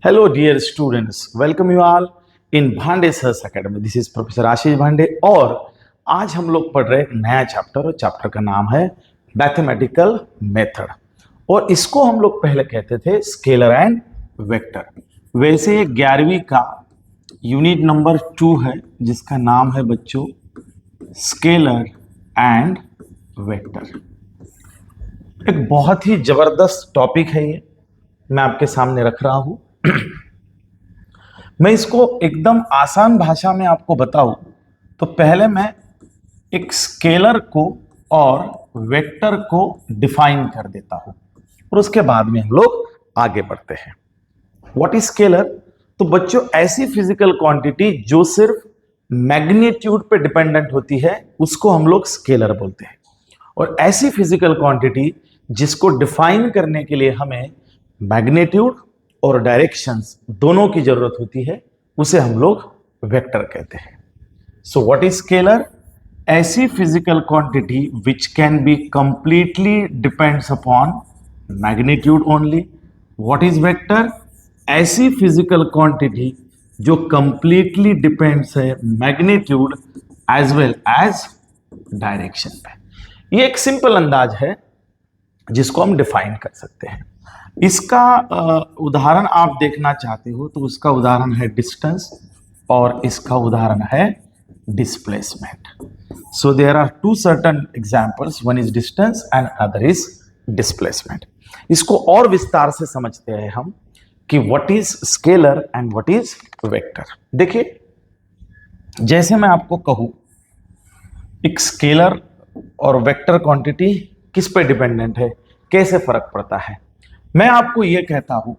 Hello, dear students. Welcome you all in Bhande sir's academy. This is professor Ashish Bhande और आज हम लोग पढ़ रहे हैं एक नया चैप्टर और चैप्टर का नाम है मैथमेटिकल मेथड और इसको हम लोग पहले कहते थे स्केलर एंड वेक्टर. वैसे 11वीं का यूनिट नंबर 2 है जिसका नाम है बच्चों स्केलर एंड वेक्टर. एक बहुत ही जबरदस्त टॉपिक है ये, मैं आपके सामने रख रहा हूं. मैं इसको एकदम आसान भाषा में आपको बताऊं तो पहले मैं एक स्केलर को और वेक्टर को डिफाइन कर देता हूं और उसके बाद में हम लोग आगे बढ़ते हैं. What is scalar? तो बच्चों ऐसी फिजिकल क्वांटिटी जो सिर्फ मैग्नीट्यूड पे डिपेंडेंट होती है उसको हम लोग स्केलर बोलते हैं और ऐसी फिजिकल क्वांटिटी जिसको डिफाइन करने के लिए हमें मैग्नीट्यूड और डायरेक्शंस दोनों की जरूरत होती है उसे हम लोग वेक्टर कहते हैं. So what is scalar? ऐसी physical quantity which can be completely depends upon magnitude only. What is vector? ऐसी फिजिकल क्वांटिटी जो कंप्लीटली डिपेंड्स है magnitude as well as direction पे. ये एक सिंपल अंदाज है जिसको हम डिफाइन कर सकते हैं. इसका उदाहरण आप देखना चाहते हो तो उसका उदाहरण है डिस्टेंस और इसका उदाहरण है displacement. So there are two certain examples, one is distance and other is displacement. इसको और विस्तार से समझते हैं हम कि what is scalar and what is vector. देखिए, जैसे मैं आपको कहूं एक स्केलर और वेक्टर क्वांटिटी किस पे डिपेंडेंट है, कैसे फर्क पड़ता है. मैं आपको यह कहता हूं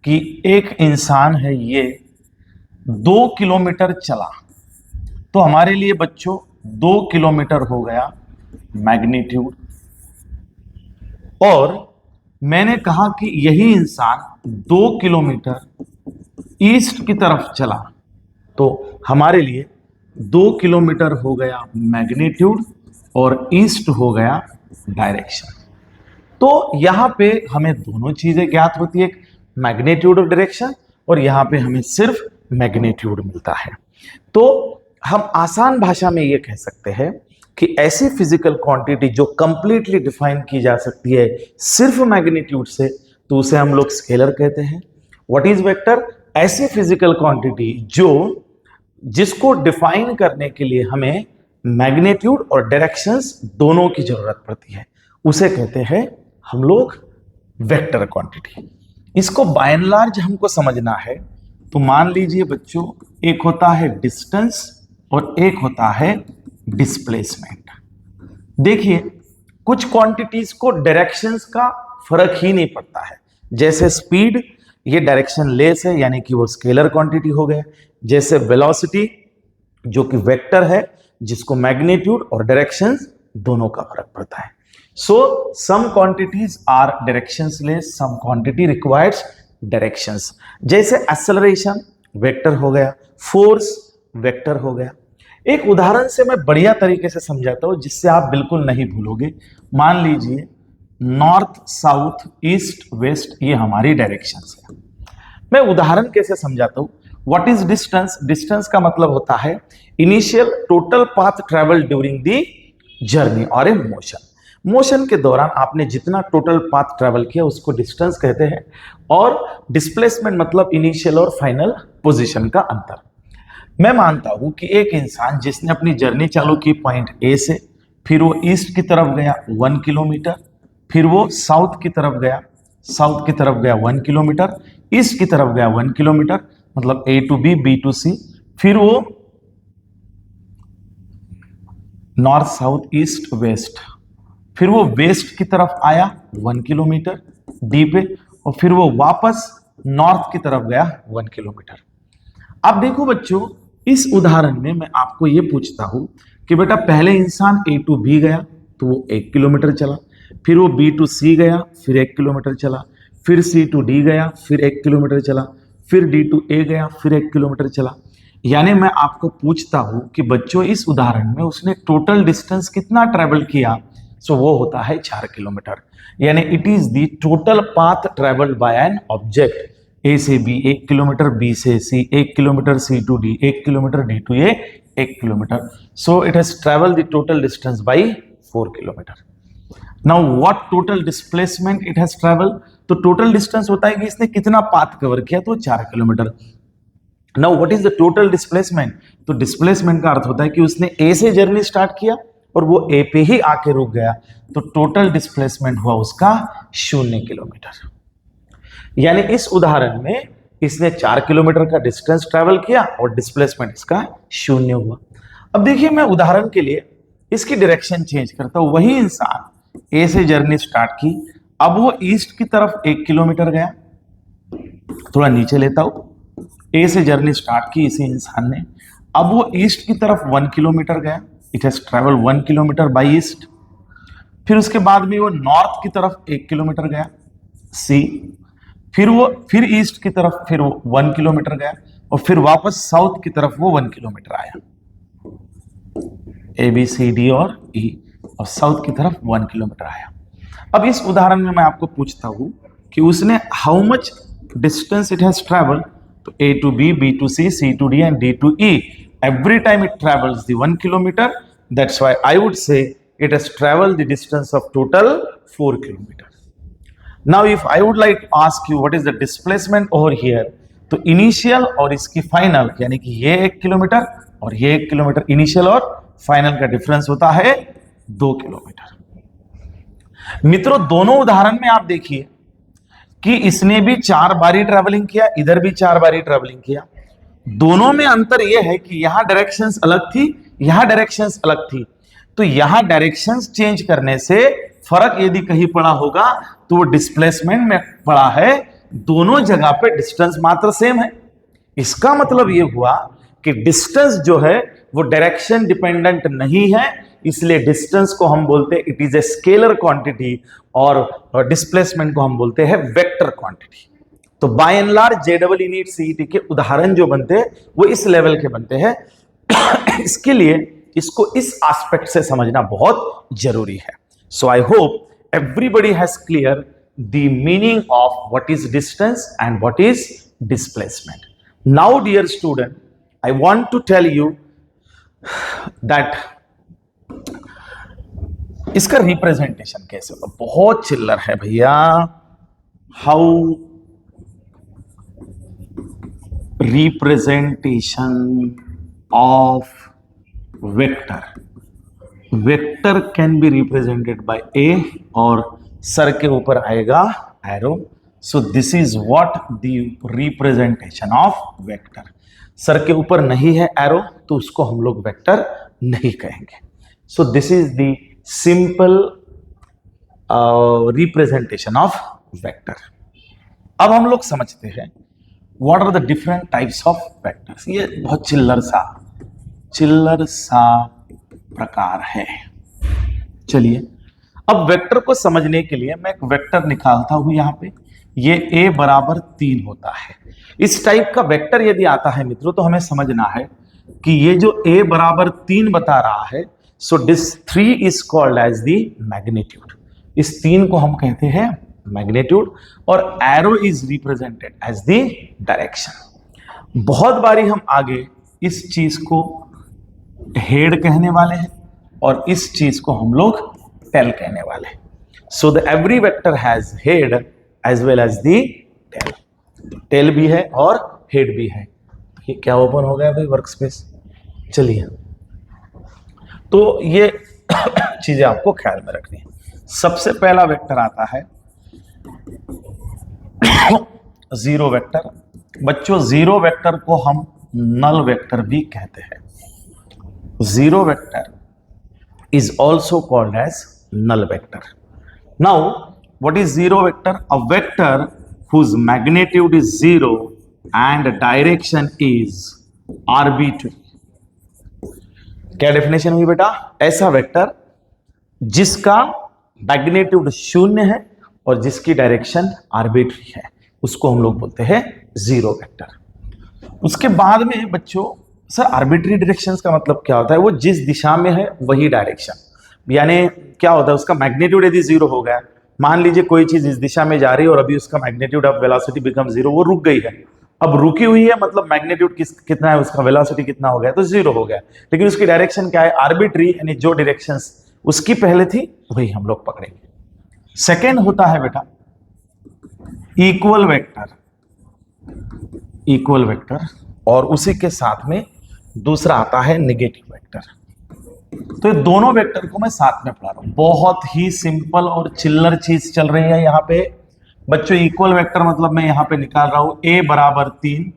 कि एक इंसान है, ये 2 किलोमीटर चला तो हमारे लिए बच्चों 2 किलोमीटर हो गया मैग्नीट्यूड. और मैंने कहा कि यही इंसान 2 किलोमीटर ईस्ट की तरफ चला तो हमारे लिए 2 किलोमीटर हो गया मैग्नीट्यूड और ईस्ट हो गया डायरेक्शन. तो यहां पे हमें दोनों चीजें ज्ञात होती है, मैग्नीट्यूड और डायरेक्शन, और यहां पे हमें सिर्फ मैग्नीट्यूड मिलता है. तो हम आसान भाषा में ये कह सकते हैं कि ऐसी फिजिकल क्वांटिटी जो कंप्लीटली डिफाइन की जा सकती है सिर्फ मैग्नीट्यूड से तो उसे हम लोग स्केलर कहते हैं. What is vector? ऐसी फिजिकल क्वांटिटी जिसको डिफाइन करने के लिए हमें मैग्नीट्यूड और डायरेक्शंस दोनों की जरूरत पड़ती है उसे कहते हैं हम लोग वेक्टर क्वांटिटी. इसको बाय एंड लार्ज हमको समझना है तो मान लीजिए बच्चों, एक होता है डिस्टेंस और एक होता है डिस्प्लेसमेंट. देखिए, कुछ क्वांटिटीज को डायरेक्शंस का फर्क ही नहीं पड़ता है. जैसे स्पीड, ये डायरेक्शन लेस है यानी कि वो स्केलर क्वांटिटी हो गया. जैसे वेलोसिटी जो कि वेक्टर है जिसको मैग्नीट्यूड और डायरेक्शंस दोनों का फर्क पड़ता है. So some quantities are directionless, some quantity requires directions. जैसे acceleration वेक्टर हो गया, फोर्स वेक्टर हो गया. एक उदाहरण से मैं बढ़िया तरीके से समझाता हूं जिससे आप बिल्कुल नहीं भूलोगे. मान लीजिए नॉर्थ, साउथ, ईस्ट, वेस्ट, ये हमारी डायरेक्शंस है. मैं उदाहरण कैसे समझाता हूं. What is distance? डिस्टेंस का मतलब होता है initial total path travel during the journey और ए मोशन. मोशन के दौरान आपने जितना टोटल पाथ ट्रेवल किया उसको डिस्टेंस कहते हैं. और डिस्प्लेसमेंट मतलब इनिशियल और फाइनल पोजीशन का अंतर. मैं मानता हूं कि एक इंसान जिसने अपनी जर्नी चालू की पॉइंट ए से, फिर वो ईस्ट की तरफ गया 1 किलोमीटर, फिर वो साउथ की तरफ गया, 1 किलोमीटर, ईस्ट की तरफ गया 1 किलोमीटर, मतलब ए टू बी, बी टू सी, फिर वो नॉर्थ, साउथ, ईस्ट, वेस्ट, फिर वो वेस्ट की तरफ आया 1 किलोमीटर डी पे, और फिर वो वापस नॉर्थ की तरफ गया 1 किलोमीटर. अब देखो बच्चों, इस उदाहरण में मैं आपको ये पूछता हूं कि बेटा पहले इंसान ए टू बी गया तो वो 1 किलोमीटर चला, फिर वो बी टू सी गया फिर 1 किलोमीटर चला, फिर सी टू डी गया फिर 1 किलोमीटर चला, फिर डी टू ए गया फिर 1 किलोमीटर चला. यानी मैं आपको पूछता हूं कि बच्चों इस उदाहरण में उसने टोटल डिस्टेंस कितना ट्रेवल किया. सो वो होता है 4 किलोमीटर. यानी it is the total path travelled by an object A से बी 1 किलोमीटर, बी से C 1 kilometre, C to D 1 kilometre, D to A 1 kilometre. So it has travel the total distance by 4 kilometre. Now what total displacement it has travel. तो total distance होता है कि इसने कितना path cover किया, तो 4 kilometre. Now what is the total displacement. तो displacement का अर्थ होता है कि उसने ए से जर्नी स्टार्ट किया और वो ए पे ही आके रुक गया, तो टोटल डिस्प्लेसमेंट हुआ उसका 0 किलोमीटर. यानी इस उदाहरण में इसने 4 किलोमीटर का डिस्टेंस ट्रेवल किया और डिस्प्लेसमेंट इसका 0 हुआ. अब देखिए मैं उदाहरण के लिए इसकी डायरेक्शन चेंज करता हूं. वही इंसान ए से जर्नी स्टार्ट की, अब वो ईस्ट की तरफ 1 किलोमीटर गया. थोड़ा नीचे लेता हूं. ए से जर्नी स्टार्ट की इसी इंसान ने, अब वो ईस्ट की तरफ 1 किलोमीटर गया. It has travel 1 kilometre by east. फिर उसके बाद में वो नॉर्थ की तरफ 1 किलोमीटर गया सी. फिर ईस्ट की तरफ फिर वो 1 किलोमीटर गया और फिर वापस साउथ की तरफ वो 1 किलोमीटर आया. ए बी सी डी और ई, और साउथ की तरफ 1 किलोमीटर आया. अब इस उदाहरण में मैं आपको पूछता हूं कि उसने how much distance it has travel. तो A to B, B to C, C to D and D to E, every time it travels the 1 kilometer. That's why I would say it has traveled the distance of total 4 kilometer. Now if I would like to ask you what is the displacement over here, तो initial और इसकी final, यानी कि ये 1 kilometre और ये 1 kilometre, initial और final का डिफरेंस होता है 2 किलोमीटर. मित्रों दोनों उदाहरण में आप देखिए कि इसने भी 4 बारी ट्रेवलिंग किया, इधर भी 4 बारी ट्रेवलिंग किया. दोनों में अंतर यह है कि यहां डायरेक्शंस अलग थी, यहां डायरेक्शंस अलग थी. तो यहां डायरेक्शंस चेंज करने से फर्क यदि कहीं पड़ा होगा तो वो डिस्प्लेसमेंट में पड़ा है. दोनों जगह पे डिस्टेंस मात्र सेम है. इसका मतलब ये हुआ कि डिस्टेंस जो है वो डायरेक्शन डिपेंडेंट नहीं है, इसलिए डिस्टेंस को हम बोलते हैं it is a scalar quantity और डिस्प्लेसमेंट को हम बोलते हैं वेक्टर क्वांटिटी. तो बाय एंड लार्ज जेडबल नीट सीईटी के उदाहरण जो बनते हैं वो इस लेवल के बनते हैं. इसके लिए इसको इस एस्पेक्ट से समझना बहुत जरूरी है. So I hope everybody has clear the meaning of what is distance and what is displacement. Now dear student, I want to tell you that इसका रिप्रेजेंटेशन कैसे होगा. बहुत चिल्लर है भैया. How representation of vector. Vector can be represented by a और sir के ऊपर आएगा arrow. So this is what the representation of vector. Sir के ऊपर नहीं है arrow तो उसको हम लोग vector नहीं कहेंगे. So this is the simple representation of vector. अब हम लोग समझते हैं What are the different types of vectors? ये बहुत चिल्लर सा प्रकार है. चलिए अब वेक्टर को समझने के लिए मैं एक वेक्टर निकालता हूं. यहां पे ये a बराबर 3 होता है. इस टाइप का वेक्टर यदि आता है मित्रों तो हमें समझना है कि ये जो a बराबर 3 बता रहा है, so this 3 is called as the magnitude. इस 3 को हम कहते हैं मैग्नीट्यूड और arrow is represented as the direction. बहुत बारी हम आगे इस चीज को हेड कहने वाले हैं और इस चीज को हम लोग टेल कहने वाले हैं. So the every vector has head as well as the tail. Tail भी है और हेड भी है. ये क्या ओपन हो गया भाई वर्कस्पेस. चलिए तो ये चीजें आपको ख्याल में रखनी है. सबसे पहला वेक्टर आता है जीरो वेक्टर. बच्चों जीरो वेक्टर को हम नल वेक्टर भी कहते हैं. Zero vector is also called as null vector. Now what is zero vector? A vector whose magnitude is 0 and direction is arbitrary. क्या डेफिनेशन हुई बेटा? ऐसा वेक्टर जिसका मैग्नीट्यूड 0 है और जिसकी डायरेक्शन आर्बिट्री है उसको हम लोग बोलते हैं जीरो वेक्टर. उसके बाद में बच्चों सर आर्बिट्री डायरेक्शंस का मतलब क्या होता है? वो जिस दिशा में है वही डायरेक्शन. यानी क्या होता है उसका मैग्नीट्यूड यदि 0 हो गया, मान लीजिए कोई चीज इस दिशा में जा रही है और अभी उसका magnitude of velocity become zero, वो रुक गई है, अब रुकी हुई है मतलब मैग्नीट्यूड कितना है उसका, वेलोसिटी कितना हो गया, तो जीरो हो गया, लेकिन उसकी डायरेक्शन क्या है, आर्बिट्री, यानी जो डायरेक्शन उसकी पहले थी वही हम लोग पकड़ेंगे। सेकेंड होता है बेटा इक्वल वेक्टर, इक्वल वेक्टर, और उसी के साथ में दूसरा आता है नेगेटिव वेक्टर। तो ये दोनों वेक्टर को मैं साथ में पढ़ा रहा हूं, बहुत ही सिंपल और चिल्लर चीज चल रही है यहाँ पे बच्चों। इक्वल वेक्टर मतलब मैं यहाँ पे निकाल रहा हूं a बराबर 3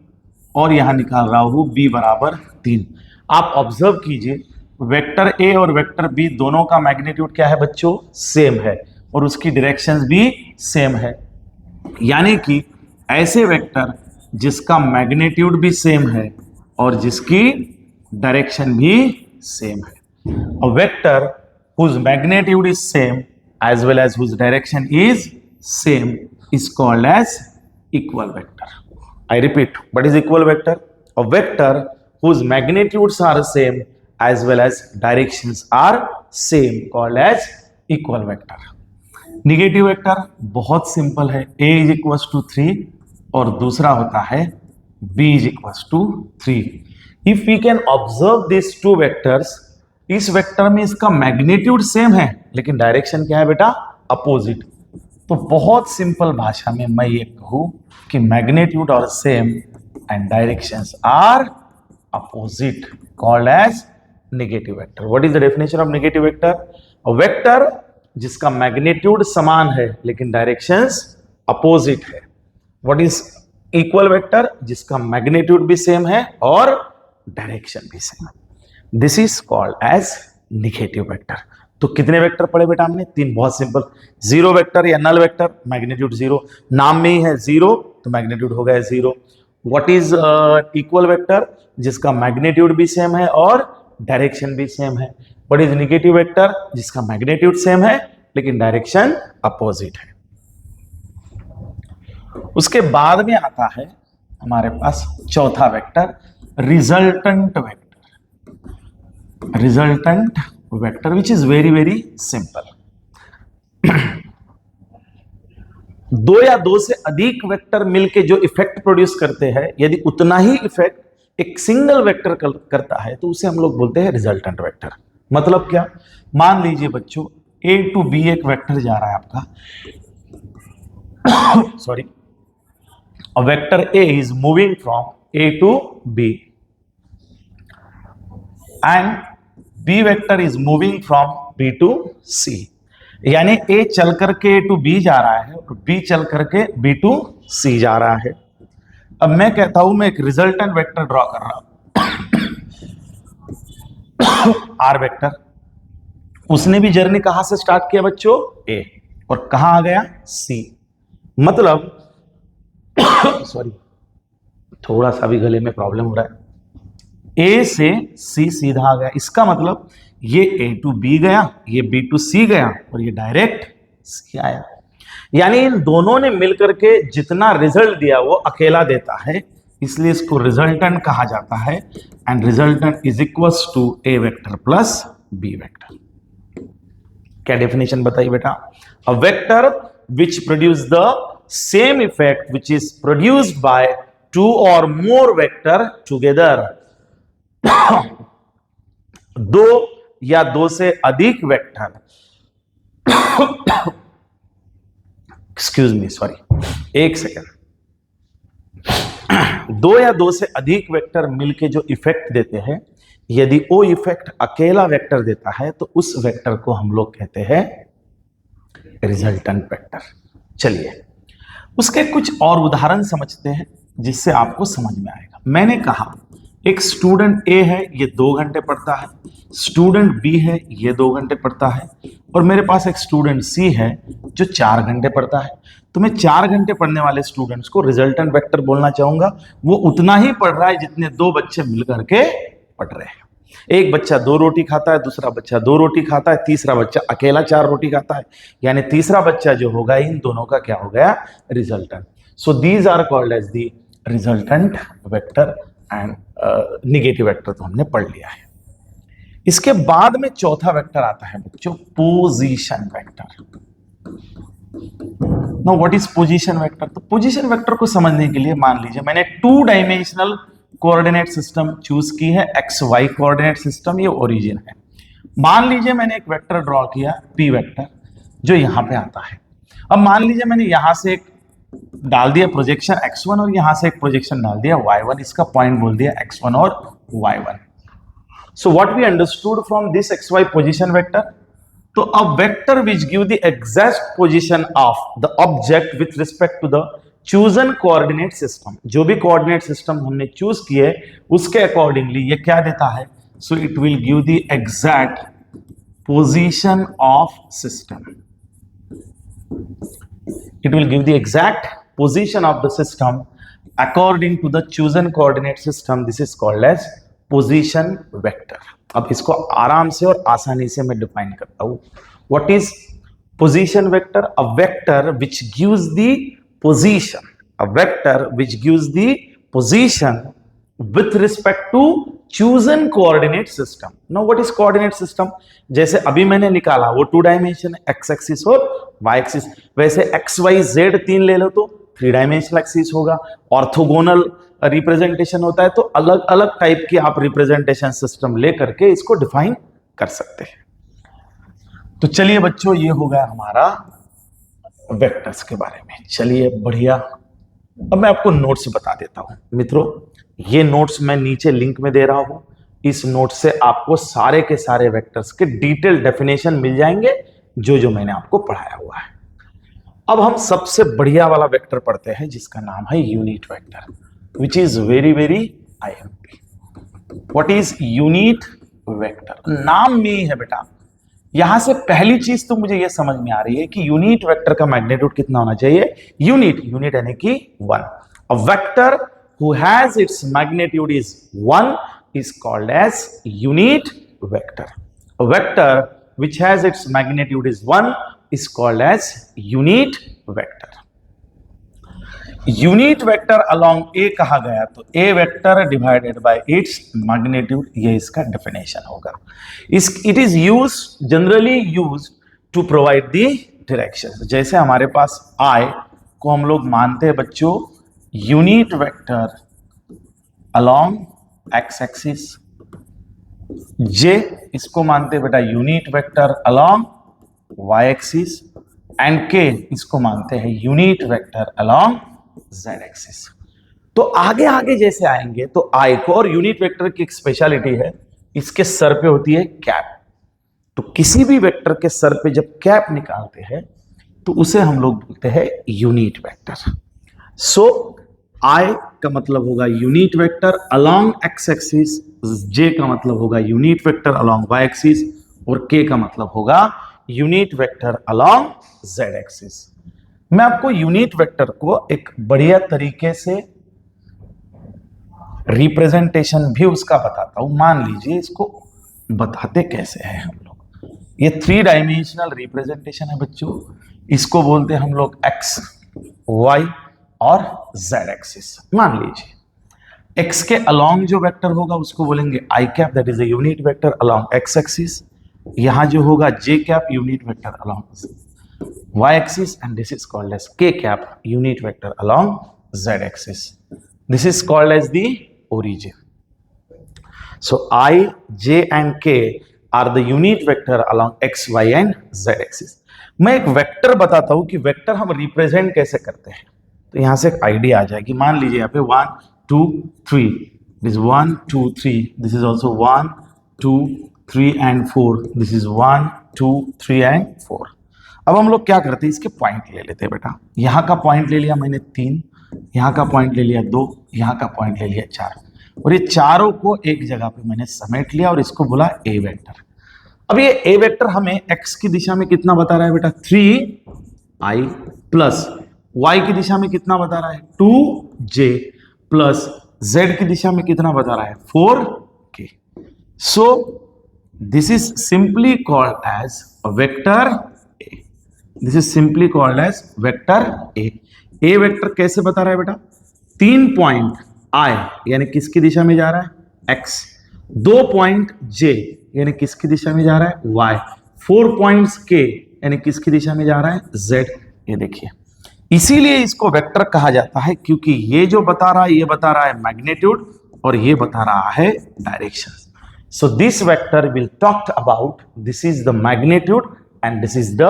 और यहां निकाल रहा हूं b बराबर 3। आप ऑब्जर्व कीजिए वेक्टर a और वेक्टर b दोनों का मैग्नीट्यूड क्या है बच्चों, सेम है, और उसकी डायरेक्शंस भी सेम है, यानी कि ऐसे वेक्टर जिसका मैग्नीट्यूड भी सेम है और जिसकी डायरेक्शन भी सेम है। A vector whose magnitude is same as well as whose direction is same is called as equal vector. I repeat, what is equal vector? A vector whose magnitudes are same as well as directions are same called as equal vector. Negative vector बहुत simple है, a is equals to 3 और दूसरा होता है b is equals to 3. If we can observe these two vectors, इस vector में इसका magnitude same है लेकिन डायरेक्शन क्या है बेटा, अपोजिट। तो बहुत सिंपल भाषा में मैं ये कहूं कि मैग्नीट्यूड और same and directions are opposite, called as negative vector. What is the definition of negative vector? A vector जिसका मैग्नीट्यूड समान है लेकिन डायरेक्शंस अपोजिट है। What is equal vector? जिसका मैग्नीट्यूड भी सेम है और डायरेक्शन भी सेम है। This is called as negative vector. तो कितने वेक्टर पढ़े बेटा हमने? 3। बहुत सिंपल, जीरो वेक्टर या नल वेक्टर, मैग्नीट्यूड जीरो, नाम में ही है जीरो तो मैग्नीट्यूड हो गया zero. What is equal vector? जिसका मैग्नीट्यूड भी सेम है और डायरेक्शन भी सेम है। What is negative vector? जिसका मैग्नीट्यूड सेम है लेकिन डायरेक्शन अपोजिट है। उसके बाद में आता है हमारे पास चौथा vector, resultant vector. Resultant vector which is very very simple. दो या दो से अधिक वेक्टर मिलके जो इफेक्ट प्रोड्यूस करते हैं, यदि उतना ही इफेक्ट एक सिंगल वेक्टर करता है तो उसे हम लोग बोलते हैं रिजल्टेंट वेक्टर। मतलब क्या? मान लीजिए बच्चों a टू b एक वेक्टर जा रहा है आपका, sorry, vector a is moving from a to b and b vector is moving from b to c। यानी a चल करके a to b जा रहा है और b चल करके b to c जा रहा है। अब मैं कहता हूं मैं एक रिजल्टेंट वेक्टर ड्रॉ कर रहा हूं r वेक्टर। उसने भी जर्नी कहां से स्टार्ट किया बच्चों? a, और कहां आ गया? c। मतलब सॉरी, थोड़ा सा भी गले में प्रॉब्लम हो रहा है। A से C सीधा आ गया, इसका मतलब ये A टू B गया, ये B टू C गया और ये डायरेक्ट C आया। यानी इन दोनों ने मिलकर के जितना रिजल्ट दिया वो अकेला देता है, इसलिए इसको रिजल्टेंट कहा जाता है। And resultant is equals to A vector plus B vector. क्या डेफिनेशन बताइए बेटा? A vector which produce the same effect which is produced by two और मोर वेक्टर टुगेदर। दो या दो से अधिक वेक्टर, एक्सक्यूज मी, सॉरी, एक सेकेंड। दो या दो से अधिक वेक्टर मिलके जो इफेक्ट देते हैं, यदि वो इफेक्ट अकेला वेक्टर देता है तो उस वेक्टर को हम लोग कहते हैं रिजल्टेंट वेक्टर। चलिए उसके कुछ और उदाहरण समझते हैं जिससे आपको समझ में आएगा। मैंने कहा एक स्टूडेंट ए है, ये 2 घंटे पढ़ता है, स्टूडेंट बी है, ये 2 घंटे पढ़ता है, और मेरे पास एक स्टूडेंट सी है जो 4 घंटे पढ़ता है। तो मैं 4 घंटे पढ़ने वाले स्टूडेंट्स को रिजल्टेंट वेक्टर बोलना चाहूंगा। वो उतना ही पढ़ रहा है जितने 2 बच्चे मिलकर के पढ़ रहे हैं। एक बच्चा 2 रोटी खाता है, दूसरा बच्चा 2 रोटी खाता है, तीसरा बच्चा अकेला 4 रोटी खाता है, यानी तीसरा बच्चा जो होगा इन दोनों का क्या हो गया? Resultant. So these are called as the resultant vector and negative vector तो हमने पढ़ लिया है। इसके बाद में चौथा वेक्टर आता है बच्चों, position vector. Know what is position vector? तो पोजीशन वेक्टर को समझने के लिए मान लीजिए मैंने 2 डायमेंशनल कोऑर्डिनेट सिस्टम चूज की है, एक्स वाई कोऑर्डिनेट सिस्टम, ये ओरिजिन है। मान लीजिए मैंने एक वेक्टर ड्रॉ किया पी वेक्टर जो यहां पे आता है। अब मान लीजिए मैंने यहां से एक डाल दिया प्रोजेक्शन x1 और यहां से एक प्रोजेक्शन डाल दिया y1, इसका पॉइंट बोल दिया x1 और y1। So what we understood from this xy position vector? तो a vector which give the exact position of the object with respect to the chosen coordinate system, जो भी coordinate system हमने choose किए उसके accordingly ये क्या देता है? So it will give the exact position of system. It will give the exact position of the system according to the chosen coordinate system. This is called as position vector. अब इसको आराम से और आसानी से मैं डिफाइन करता हूं। What is position vector? A vector which gives the position. A vector which gives the position with respect to chosen coordinate system. Now what is coordinate system? जैसे अभी मैंने निकाला वो 2 डायमेंशन एक्स एक्सिस और Y axis, वैसे x Y Z 3 ले लो तो 3 dimensional axis होगा। ऑर्थोगोनल रिप्रेजेंटेशन होता है तो अलग अलग टाइप की आप रिप्रेजेंटेशन सिस्टम लेकर के इसको डिफाइन कर सकते हैं। तो चलिए बच्चों, ये हो गया हमारा वेक्टर्स के बारे में। चलिए बढ़िया, अब मैं आपको नोट्स बता देता हूं मित्रों। ये नोट्स मैं नीचे लिंक में दे रहा हूं। इस नोट से आपको सारे के सारे वेक्टर्स के डिटेल डेफिनेशन मिल जाएंगे जो जो मैंने आपको पढ़ाया हुआ है। अब हम सबसे बढ़िया वाला वेक्टर पढ़ते हैं जिसका नाम है unit vector, which is very very IMP. What is unit vector? नाम में ही है बेटा। यहां से पहली चीज तो मुझे यह समझ में आ रही है कि यूनिट वेक्टर का मैग्नीट्यूड कितना होना चाहिए? यूनिट यानी कि 1। A vector who has its magnitude is 1 is called as unit vector. A vector which has its magnitude is 1 is called as unit vector. Unit vector along A कहा गया तो A vector divided by its magnitude, ये इसका definition होगा। It is used, generally used to provide the direction। जैसे हमारे पास I को हम लोग मानते हैं बच्चों unit vector along X axis, J इसको मानते हैं बेटा unit vector along Y axis, and K इसको मानते हैं unit vector along Z axis. तो आगे आगे जैसे आएंगे तो आई को, और यूनिट वेक्टर की एक स्पेशलिटी है, इसके सर पे होती है कैप। तो किसी भी वेक्टर के सर पे जब कैप निकालते हैं तो उसे हम लोग बोलते हैं यूनिट वेक्टर। सो आई का मतलब होगा unit vector along X axis, J का मतलब होगा unit vector along Y axis, और के का मतलब होगा unit vector along Z axis. मैं आपको यूनिट वेक्टर को एक बढ़िया तरीके से रिप्रेजेंटेशन भी उसका बताता हूं। मान लीजिए इसको बताते कैसे हैं हम लोग। ये 3 डायमेंशनल रिप्रेजेंटेशन है बच्चों। इसको बोलते हैं हम लोग एक्स वाई और z एक्सिस। मान लीजिए x के अलोंग जो वेक्टर होगा उसको बोलेंगे i cap, that is a unit vector along x axis. यहां जो होगा j cap unit vector along y axis, and this is called as k cap unit vector along z axis. This is called as the origin. So i, j and k are the unit vector along x, y and z axis. मैं एक vector बताता हूं कि vector हम represent कैसे करते हैं, तो यहां से एक आइडिया आ जाएगी। मान लीजिए यहाँ पे 1 2 3, this 1 2 3, this is also 1 2 3 and 4, this is 1 2 3 and 4। अब हम लोग क्या करते हैं, इसके पॉइंट ले लेते हैं बेटा। यहाँ का पॉइंट ले लिया मैंने 3, यहाँ का पॉइंट ले लिया 2, यहाँ का पॉइंट ले लिया 4, और ये चारों को एक जगह पे मैंने समेट लिया और इसको बोला ए वेक्टर। अब ये ए वेक्टर हमें एक्स की दिशा में कितना बता रहा है बेटा? 3i प्लस y की दिशा में कितना बता रहा है? 2j प्लस z की दिशा में कितना बता रहा है? 4k। So this is simply called as vector A. This is simply called as vector A. A vector कैसे बता रहा है बेटा? 3 पॉइंट i यानी किसकी दिशा में जा रहा है? x। 2 पॉइंट j यानी किसकी दिशा में जा रहा है? y। 4 पॉइंट्स k यानी किसकी दिशा में जा रहा है? z। ये देखिए, इसीलिए इसको वेक्टर कहा जाता है, क्योंकि ये जो बता रहा है, ये बता रहा है मैग्नीट्यूड और ये बता रहा है direction. So this vector will talk about, this is the magnitude and this is the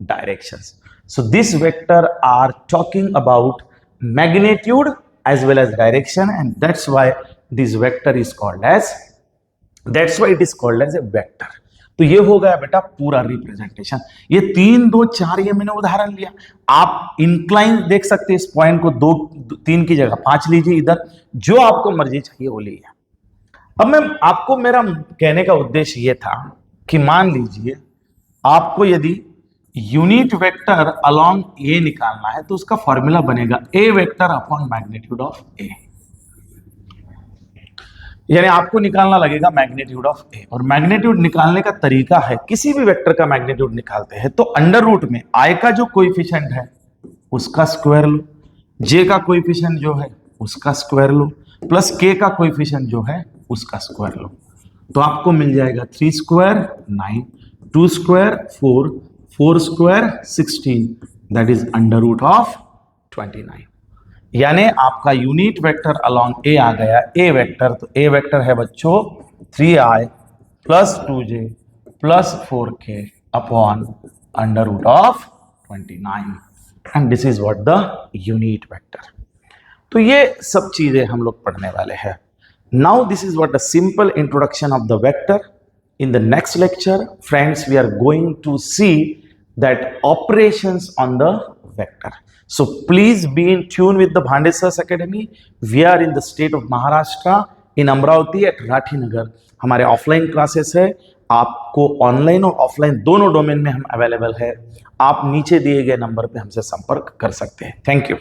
directions. So this vector are talking about magnitude as well as direction, and that's why this vector is called as, that's why it is called as a vector. तो ये हो गया बेटा पूरा representation. ये 3, 2, 4 ये मैंने उदाहरण लिया. आप इंक्लाइन देख सकते हैं, इस पॉइंट को 2, 3 की जगह 5 लीजिए, इधर जो आपको मर्जी चाहिए वो लीजिए. अब मैं आपको, मेरा कहने का उद्देश्य ये था कि मान लीजिए आपको यदि यूनिट वेक्टर अलोंग ए निकालना है तो उसका फॉर्मूला बनेगा ए वेक्टर अपॉन मैग्नीट्यूड ऑफ ए. यानी आपको निकालना लगेगा मैग्नीट्यूड ऑफ ए, और मैग्नीट्यूड निकालने का तरीका है, किसी भी वेक्टर का मैग्नीट्यूड निकालते हैं तो अंडर रूट में आई का जो कोएफिशिएंट है उसका स्क्वायर लो, जे का कोएफिशिएंट जो है उसका स्क्वायर लो, प्लस के का कोएफिशिएंट जो है उसका स्क्वायर लो. तो आपको मिल जाएगा 3 square 9, 2 square 4, 4 square 16, that is under root of 29. यानी आपका यूनिट वेक्टर अलोंग ए आ गया ए वेक्टर. तो ए वेक्टर है बच्चों 3i plus 2j plus 4k upon under root of 29, and this is what the unit vector. तो ये सब चीजें हम लोग पढ़ने वाले हैं. Now this is what a simple introduction of the vector. In the next lecture, friends, we are going to see that operations on the vector. So please be in tune with the Bhande Sir's Academy. We are in the state of Maharashtra in Amravati at Rathi Nagar. हमारे offline classes है, आपको online और offline दोनों domain में हम available है. आप नीचे दिए गए नंबर पे हमसे संपर्क कर सकते हैं. Thank you.